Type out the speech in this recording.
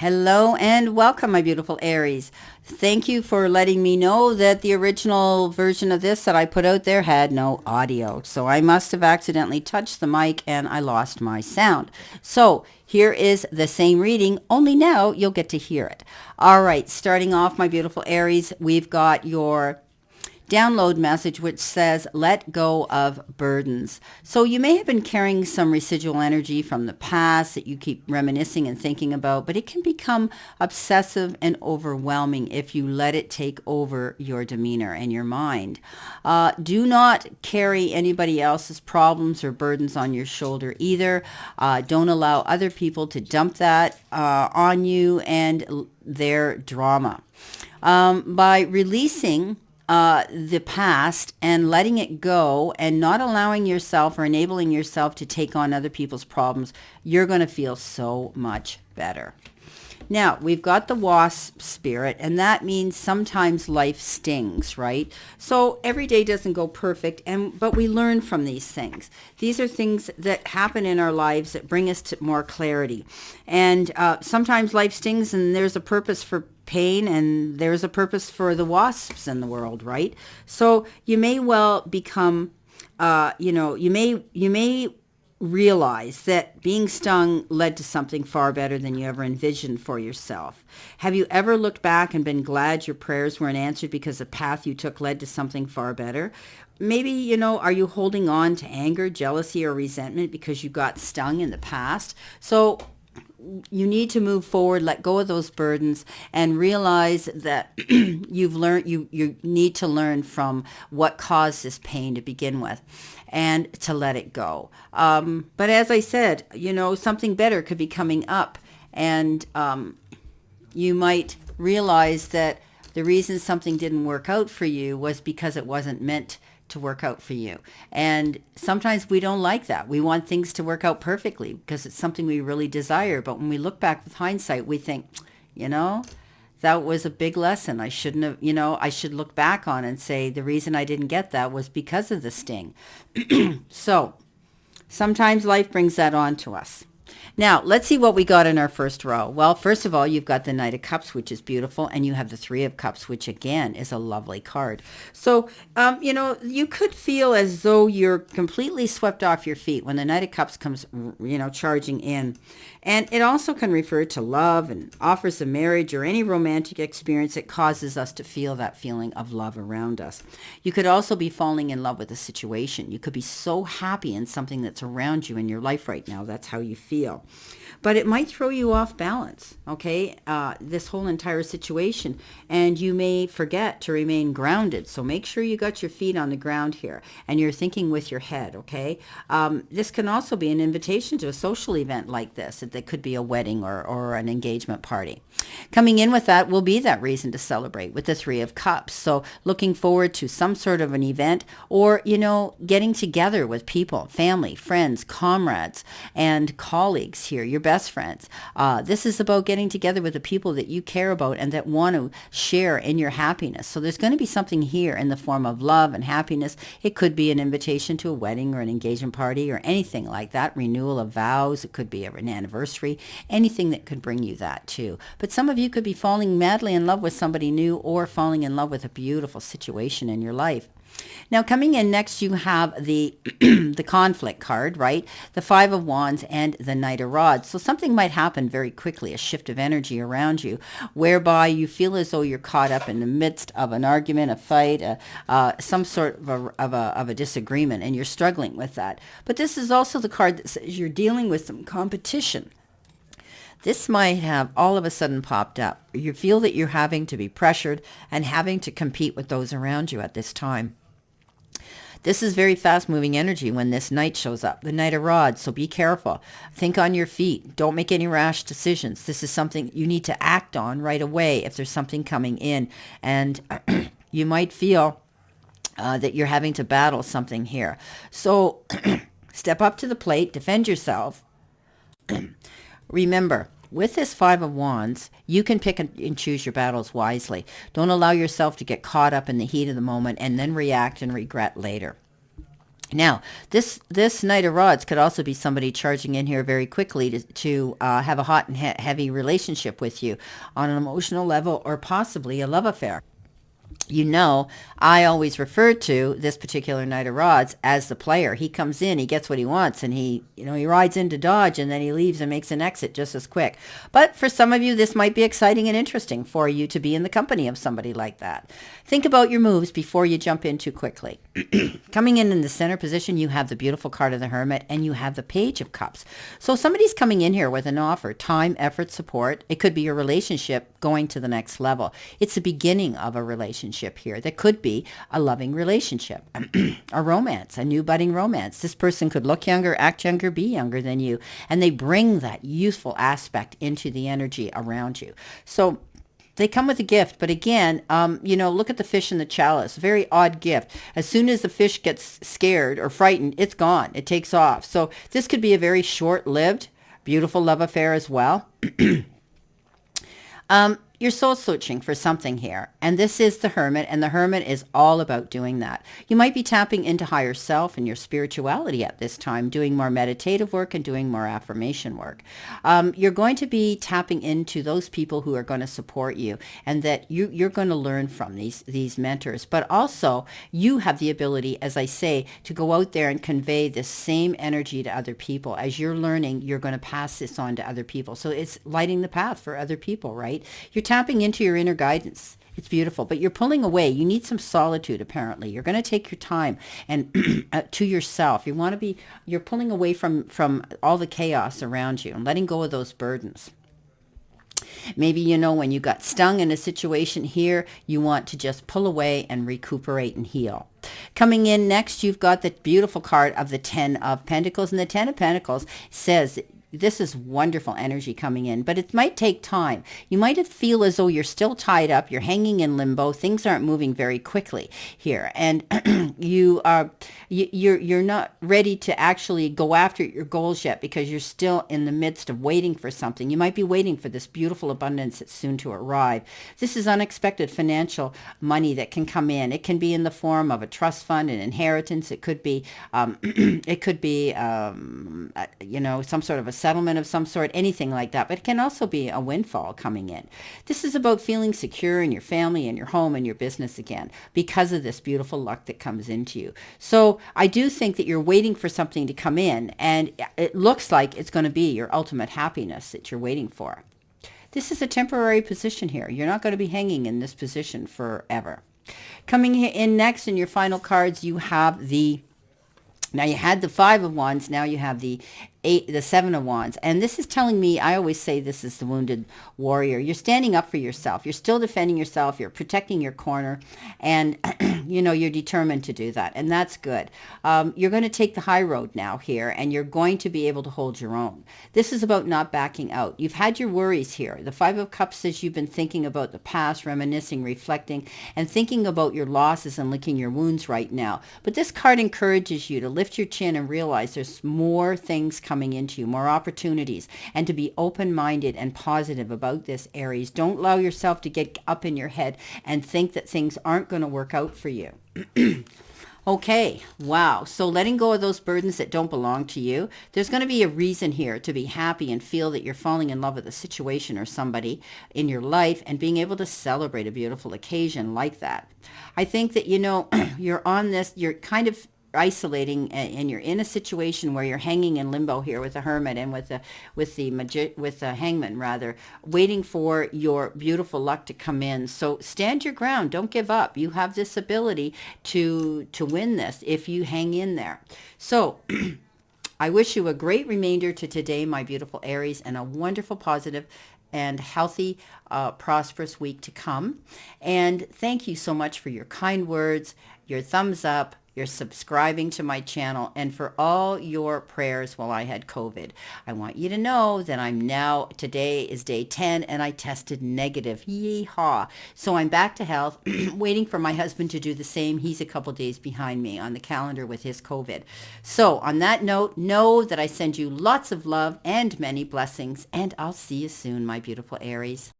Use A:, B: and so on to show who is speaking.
A: Hello and welcome, my beautiful Aries. Thank you for letting me know that the original version of this that I put out there had no audio. So I must have accidentally touched the mic and I lost my sound. So here is the same reading, only now you'll get to hear it. All right, starting off, my beautiful Aries, we've got your download message which says let go of burdens. So you may have been carrying some residual energy from the past that you keep reminiscing and thinking about, but it can become obsessive and overwhelming if you let it take over your demeanor and your mind. Do not carry anybody else's problems or burdens on your shoulder either. Don't allow other people to dump that on you and their drama. By releasing the past and letting it go and not allowing yourself or enabling yourself to take on other people's problems, you're going to feel so much better. Now, we've got the wasp spirit, and that means sometimes life stings, right? So every day doesn't go perfect, but we learn from these things. These are things that happen in our lives that bring us to more clarity. And sometimes life stings, and there's a purpose for pain, and there's a purpose for the wasps in the world, right? So you may well become, you may realize that being stung led to something far better than you ever envisioned for yourself. Have you ever looked back and been glad your prayers weren't answered because the path you took led to something far better? Maybe, are you holding on to anger, jealousy, or resentment because you got stung in the past? So you need to move forward, let go of those burdens, and realize that you've learned, you need to learn from what caused this pain to begin with and to let it go. But as I said, something better could be coming up, and you might realize that the reason something didn't work out for you was because it wasn't meant to work out for you. And sometimes we don't like that. We want things to work out perfectly because it's something we really desire. But when we look back with hindsight, we think, that was a big lesson. I shouldn't have, I should look back on and say the reason I didn't get that was because of the sting. So sometimes life brings that on to us. Now, let's see what we got in our first row. Well, first of all, you've got the Knight of Cups, which is beautiful, and you have the Three of Cups, which again is a lovely card. So, you could feel as though you're completely swept off your feet when the Knight of Cups comes, charging in. And it also can refer to love and offers of marriage or any romantic experience that causes us to feel that feeling of love around us. You could also be falling in love with a situation. You could be so happy in something that's around you in your life right now. That's how you feel. But it might throw you off balance, okay, this whole entire situation, and you may forget to remain grounded. So make sure you got your feet on the ground here, and you're thinking with your head, okay? This can also be an invitation to a social event like this. That could be a wedding or an engagement party. Coming in with that will be that reason to celebrate with the Three of Cups. So looking forward to some sort of an event or, getting together with people, family, friends, comrades, and colleagues here, your best friends. This is about getting together with the people that you care about and that want to share in your happiness. So there's going to be something here in the form of love and happiness. It could be an invitation to a wedding or an engagement party or anything like that, renewal of vows. It could be an anniversary, anything that could bring you that too. But some of you could be falling madly in love with somebody new or falling in love with a beautiful situation in your life. Now, coming in next, you have the the conflict card, right? The Five of Wands and the Knight of Rods. So something might happen very quickly, a shift of energy around you, whereby you feel as though you're caught up in the midst of an argument, a fight, some sort of a disagreement, and you're struggling with that. But this is also the card that says you're dealing with some competition. This might have all of a sudden popped up. You feel that you're having to be pressured and having to compete with those around you at this time. This is very fast-moving energy when this Knight shows up, the Knight of Rods, so be careful. Think on your feet. Don't make any rash decisions. This is something you need to act on right away if there's something coming in. And you might feel that you're having to battle something here. So step up to the plate, defend yourself. Remember, with this Five of Wands, you can pick and choose your battles wisely. Don't allow yourself to get caught up in the heat of the moment and then react and regret later. Now, this Knight of Rods could also be somebody charging in here very quickly to have a hot and heavy relationship with you on an emotional level, or possibly a love affair. You know, I always refer to this particular Knight of Rods as the player. He comes in, he gets what he wants, and he rides into Dodge, and then he leaves and makes an exit just as quick. But for some of you, this might be exciting and interesting for you to be in the company of somebody like that. Think about your moves before you jump in too quickly. Coming in the center position, you have the beautiful card of the Hermit, and you have the Page of Cups. So somebody's coming in here with an offer, time, effort, support. It could be your relationship going to the next level. It's the beginning of a relationship here. That could be a loving relationship, a romance, a new budding romance. This person could look younger, act younger, be younger than you, and they bring that youthful aspect into the energy around you. So they come with a gift, but again, look at the fish in the chalice. Very odd gift. As soon as the fish gets scared or frightened, it's gone. It takes off. So this could be a very short-lived, beautiful love affair as well. You're soul searching for something here, and this is the Hermit, and the Hermit is all about doing that. You might be tapping into higher self and your spirituality at this time, doing more meditative work and doing more affirmation work. You're going to be tapping into those people who are going to support you, and that you're going to learn from these mentors. But also, you have the ability, as I say, to go out there and convey this same energy to other people. As you're learning, you're going to pass this on to other people. So it's lighting the path for other people, right? You're tapping into your inner guidance. It's beautiful, but you're pulling away. You need some solitude, apparently. You're going to take your time and to yourself. You're pulling away from all the chaos around you and letting go of those burdens. Maybe, when you got stung in a situation here, you want to just pull away and recuperate and heal. Coming in next, you've got the beautiful card of the Ten of Pentacles. And the Ten of Pentacles says, this is wonderful energy coming in, but it might take time. You might feel as though you're still tied up. You're hanging in limbo. Things aren't moving very quickly here, and you're not ready to actually go after your goals yet because you're still in the midst of waiting for something. You might be waiting for this beautiful abundance that's soon to arrive. This is unexpected financial money that can come in. It can be in the form of a trust fund, an inheritance. It could be, some sort of a settlement of some sort, anything like that. But it can also be a windfall coming in. This is about feeling secure in your family and your home and your business again because of this beautiful luck that comes into you. So I do think that you're waiting for something to come in, and it looks like it's going to be your ultimate happiness that you're waiting for. This is a temporary position here. You're not going to be hanging in this position forever. Coming in next in your final cards, you have now you had the Five of Wands, now you have the Seven of Wands. And this is telling me, I always say this is the wounded warrior. You're standing up for yourself. You're still defending yourself. You're protecting your corner. And, you're determined to do that. And that's good. You're going to take the high road now here, and you're going to be able to hold your own. This is about not backing out. You've had your worries here. The Five of Cups says you've been thinking about the past, reminiscing, reflecting, and thinking about your losses and licking your wounds right now. But this card encourages you to lift your chin and realize there's more things coming into you, more opportunities, and to be open-minded and positive about this, Aries. Don't allow yourself to get up in your head and think that things aren't going to work out for you. Okay, wow. So letting go of those burdens that don't belong to you, there's going to be a reason here to be happy and feel that you're falling in love with a situation or somebody in your life, and being able to celebrate a beautiful occasion like that. I think that, you're kind of isolating, and you're in a situation where you're hanging in limbo here with the Hermit and with the Hangman, rather, waiting for your beautiful luck to come in. So stand your ground. Don't give up. You have this ability to win this if you hang in there. So I wish you a great remainder to today, my beautiful Aries, and a wonderful, positive, and healthy, prosperous week to come. And thank you so much for your kind words, your thumbs up, your subscribing to my channel, and for all your prayers while I had COVID. I want you to know that today is day 10, and I tested negative. Yeehaw. So I'm back to health, waiting for my husband to do the same. He's a couple days behind me on the calendar with his COVID. So on that note, know that I send you lots of love and many blessings, and I'll see you soon, my beautiful Aries.